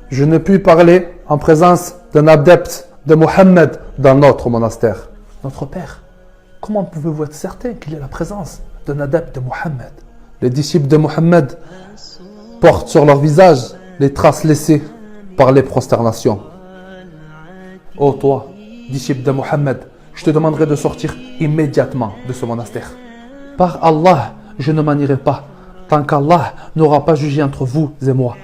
Je ne puis parler en présence d'un adepte de Mohammed dans notre monastère. Notre père, comment pouvez-vous être certain qu'il y a la présence d'un adepte de Mohammed? Les disciples de Mohammed portent sur leur visage les traces laissées par les prosternations. Ô toi, disciple de Mohammed, je te demanderai de sortir immédiatement de ce monastère. Par Allah, je ne m'en irai pas, tant qu'Allah n'aura pas jugé entre vous et moi,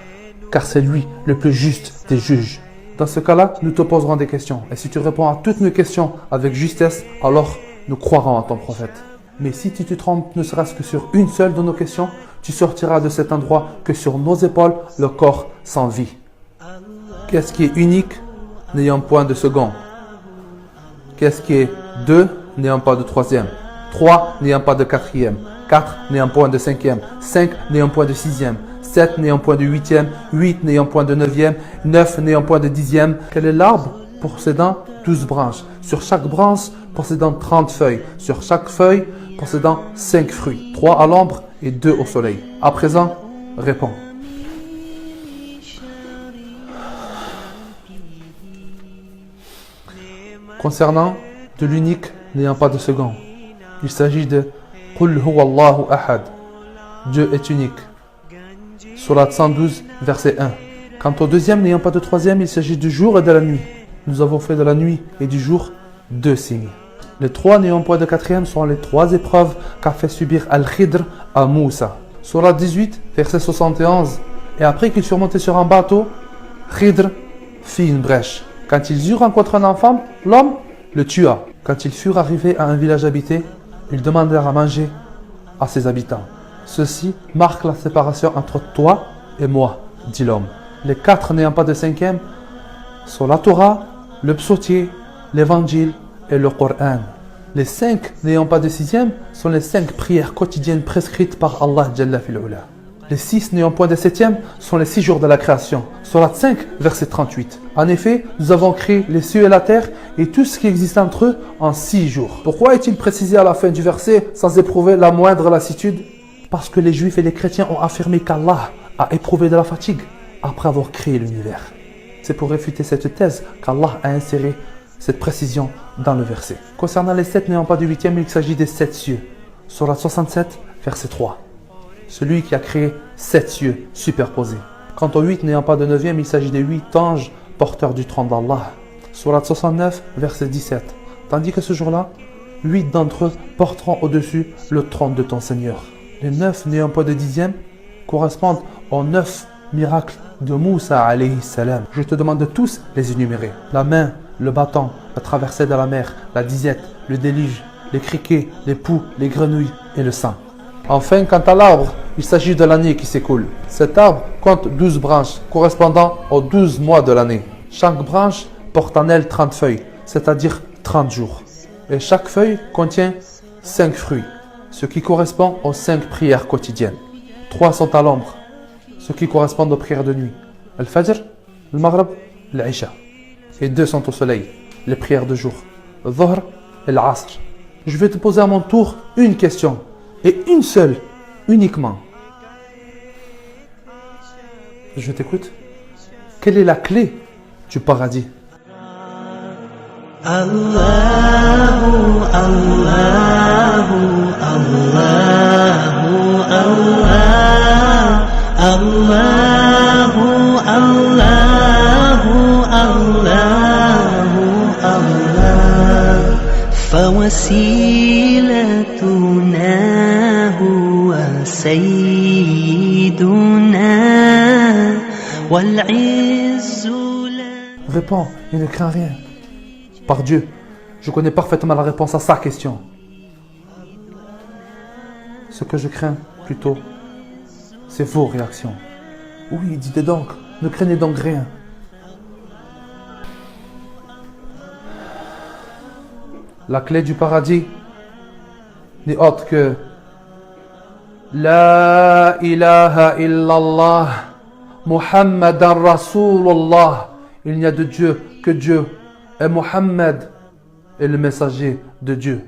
car c'est lui le plus juste des juges. Dans ce cas-là, nous te poserons des questions. Et si tu réponds à toutes nos questions avec justesse, alors nous croirons à ton prophète. Mais si tu te trompes ne serait-ce que sur une seule de nos questions, tu sortiras de cet endroit que sur nos épaules, le corps sans vie. Qu'est-ce qui est unique, n'ayant point de second? Qu'est-ce qui est 2, n'ayant pas de troisième? 3, n'ayant pas de quatrième? 4, n'ayant point de cinquième? 5, n'ayant point de sixième? 7, n'ayant point de huitième? 8, n'ayant point de neuvième? 9, n'ayant point de dixième? Quel est l'arbre possédant 12 branches? Sur chaque branche, possédant 30 feuilles. Sur chaque feuille, possédant 5 fruits. 3 à l'ombre et 2 au soleil. À présent, réponds. Concernant de l'unique n'ayant pas de second, il s'agit de Qul huwallahu ahad. Dieu est unique. Sourate 112, verset 1. Quant au deuxième n'ayant pas de troisième, il s'agit du jour et de la nuit. Nous avons fait de la nuit et du jour 2 signes. Les 3 n'ayant point de quatrième sont les 3 épreuves qu'a fait subir Al-Khidr à Moussa. Sourate 18, verset 71. Et après qu'ils furent montés sur un bateau, Khidr fit une brèche. Quand ils eurent rencontré un enfant, l'homme le tua. Quand ils furent arrivés à un village habité, ils demandèrent à manger à ses habitants. Ceci marque la séparation entre toi et moi, dit l'homme. Les 4 n'ayant pas de cinquième sont la Torah, le psautier, l'évangile et le Coran. Les 5 n'ayant pas de sixième sont les 5 prières quotidiennes prescrites par Allah Jalla fil Ula. Les 6 n'ayant point de septième sont les 6 jours de la création. Sourate 5, verset 38. En effet, nous avons créé les cieux et la terre et tout ce qui existe entre eux en 6 jours. Pourquoi est-il précisé à la fin du verset sans éprouver la moindre lassitude? Parce que les juifs et les chrétiens ont affirmé qu'Allah a éprouvé de la fatigue après avoir créé l'univers. C'est pour réfuter cette thèse qu'Allah a inséré cette précision dans le verset. Concernant les 7 n'ayant pas de huitième, il s'agit des 7 cieux. Sourate 67, verset 3. Celui qui a créé 7 cieux superposés. Quant aux 8 n'ayant pas de neuvième, il s'agit des 8 anges porteurs du trône d'Allah. Sourate 69, verset 17. Tandis que ce jour-là, 8 d'entre eux porteront au-dessus le trône de ton Seigneur. Les 9 n'ayant pas de dixième correspondent aux 9 miracles de Moussa alayhi salam. Je te demande de tous les énumérer. La main, le bâton, la traversée de la mer, la disette, le déluge, les criquets, les poux, les grenouilles et le sang. Enfin, quant à l'arbre, il s'agit de l'année qui s'écoule. Cet arbre compte 12 branches, correspondant aux 12 mois de l'année. Chaque branche porte en elle 30 feuilles, c'est-à-dire 30 jours. Et chaque feuille contient 5 fruits, ce qui correspond aux 5 prières quotidiennes. 3 sont à l'ombre, ce qui correspond aux prières de nuit. Al-Fajr, le Maghrib, l'Isha. Et 2 sont au soleil, les prières de jour. Al-Dhuhr et l'Asr. Je vais te poser à mon tour une question. Et une seule, uniquement. Je t'écoute. Quelle est la clé du paradis? Allahu, Allahu, Allahu, Allah. Allahu, Allahu, Allahu, Allah. فوسيلتنا هو سيدنا والعز له. Réponds et ne crains rien. Par Dieu, je connais parfaitement la réponse à sa question. Ce que je crains plutôt, c'est vos réactions. Oui, dites donc, ne craignez donc rien. La clé du paradis n'est autre que La ilaha illallah Muhammadan Rasulullah. Il n'y a de Dieu que Dieu et Mohammed est le messager de Dieu.